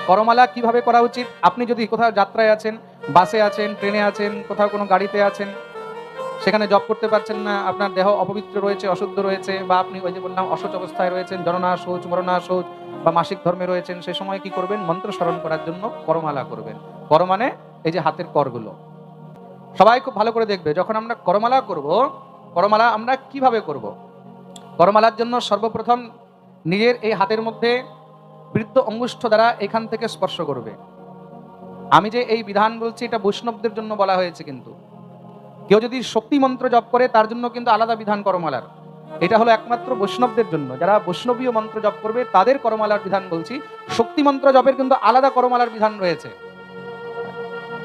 করমালা কিভাবে করা উচিত? আপনি যদি কোথাও যাত্রায় আছেন, বাসে আছেন, ট্রেনে আছেন, কোথাও কোনো গাড়িতে আছেন, সেখানে জপ করতে পারছেন না, আপনার দেহ অপবিত্র রয়েছে, অশুদ্ধ রয়েছে, বা আপনি ওই যে বললাম অশৌচ অবস্থায় রয়েছেন, জননা শৌচ, মরণা শৌচ, বা মাসিক ধর্মে রয়েছেন, সে সময় কি করবেন? মন্ত্র স্মরণ করার জন্য করমালা করবেন। কর মানে এই যে হাতের করগুলো। সবাই খুব ভালো করে দেখবে, যখন আমরা করমালা করব, করমালা আমরা কিভাবে করব? করমালার জন্য সর্বপ্রথম নিজের এই হাতের মধ্যে বৃদ্ধ অঙ্গুষ্ঠ দ্বারা এখান থেকে স্পর্শ করবে। আমি যে এই বিধান বলছি এটা বৈষ্ণবদের জন্য বলা হয়েছে, কিন্তু কেউ যদি শক্তি মন্ত্র জপ করে তার জন্য কিন্তু আলাদা বিধান করমালার। এটা হলো একমাত্র বৈষ্ণবদের জন্য, যারা বৈষ্ণবীয় মন্ত্র জপ করবে তাদের করমালার বিধান বলছি। শক্তি মন্ত্র জপের কিন্তু আলাদা করমালার বিধান রয়েছে,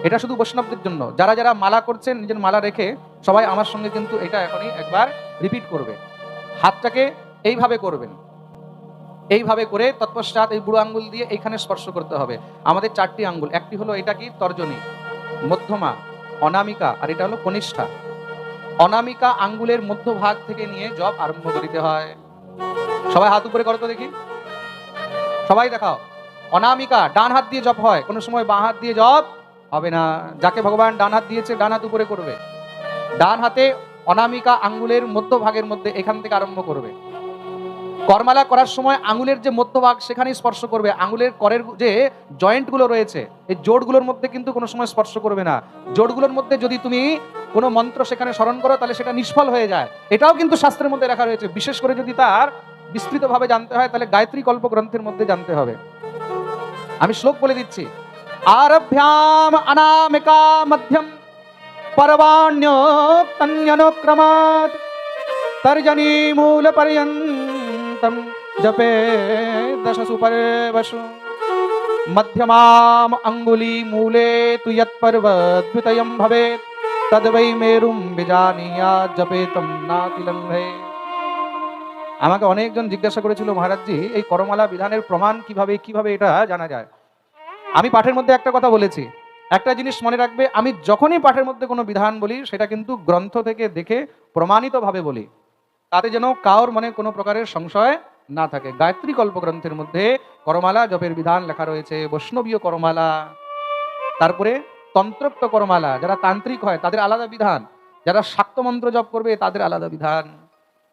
এটা শুধু বৈষ্ণবদের জন্য। যারা যারা মালা করছেন নিজের মালা রেখে সবাই আমার সঙ্গে কিন্তু এটা এখনই একবার রিপিট করবে। হাতটাকে এইভাবে করবেন, এইভাবে করে তৎপশ্চাৎ এই বুড়ো আঙ্গুল দিয়ে এইখানে স্পর্শ করতে হবে। আমাদের 4টি আঙ্গুল, একটি হলো এটা কি তর্জনী, মধ্যমা, অনামিকা, আর এটা হলো কনিষ্ঠা। অনামিকা আঙ্গুলের মধ্যভাগ থেকে নিয়ে জপ আরম্ভ করিতে হয়। সবাই হাত উপরে করো তো দেখি, সবাই দেখাও। অনামিকা ডান হাত দিয়ে জপ হয়, কোনো সময় বাঁ হাত দিয়ে জপ হবে না। যাকে ভগবান ডান হাত দিয়েছে ডান হাত উপরে করবে। ডান হাতে অনামিকা আঙ্গুলের মধ্যভাগের মধ্যে এখান থেকে আরম্ভ করবে। করমালা করার সময় আঙ্গুলের যে মধ্যভাগ সেখানে স্পর্শ করবে। আঙ্গুলের করের যে জয়েন্ট গুলো রয়েছে এই জোড়গুলোর মধ্যে কিন্তু কোনো সময় স্পর্শ করবে না। জোড়গুলোর মধ্যে যদি তুমি কোনো মন্ত্র সেখানে স্মরণ করো তাহলে সেটা নিষ্ফল হয়ে যায়, এটাও কিন্তু শাস্ত্রের মধ্যে লেখা রয়েছে। বিশেষ করে যদি তার বিস্তৃতভাবে জানতে হয় তাহলে গায়ত্রী কল্প গ্রন্থের মধ্যে জানতে হবে। আমি শ্লোক বলে দিচ্ছি। আরভ্যাম অনামিকা মধ্যম পরবাণ্যোক্তন্যনুক্রমাৎ তর্জনী মূল পর্যন্তম জপে দশসু পর্বসু মধ্যমাম অঙ্গুলি মূলে তু যৎপর্বদ্বিতয়ম ভবেৎ তদ্বৈ মেরুম বিজানীয়াৎ জপেতম নাতিলঙ্ঘে। আমাকে অনেকজন জিজ্ঞাসা করেছিল, মহারাজজি এই করমালা বিধানের প্রমাণ কিভাবে এটা জানা যায়? আমি পাঠের মধ্যে একটা কথা বলেছি, একটা জিনিস মনে রাখবে, আমি যখনই পাঠের মধ্যে কোনো বিধান বলি সেটা কিন্তু গ্রন্থ থেকে দেখে প্রমাণিত ভাবে বলি, তাতে যেন কারোর মনে কোনো প্রকারের সংশয় না থাকে। গায়ত্রী কল্প গ্রন্থের মধ্যে করমালা জপের বিধান লেখা রয়েছে, বৈষ্ণবীয় করমালা, তারপরে তন্ত্রোক্ত করমালা, যারা তান্ত্রিক হয় তাদের আলাদা বিধান, যারা শাক্ত মন্ত্র জপ করবে তাদের আলাদা বিধান,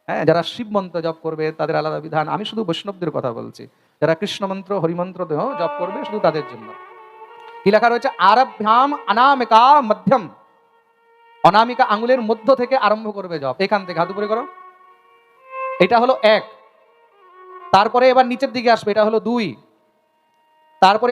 হ্যাঁ, যারা শিব মন্ত্র জপ করবে তাদের আলাদা বিধান। আমি শুধু বৈষ্ণবদের কথা বলছি, যারা কৃষ্ণ মন্ত্র হরিমন্ত্র দেহ জপ করবে শুধু তাদের জন্য। কি লেখা রয়েছে? আরভ্যাম অনামিকা মধ্যম, অনামিকা আঙ্গুলের মধ্য থেকে আরম্ভ করবে জপ, এখান থেকে হাত উপরে করো, এটা হলো 1। তারপরে এবার নিচের দিকে আসবে, এটা হলো 2। তারপরে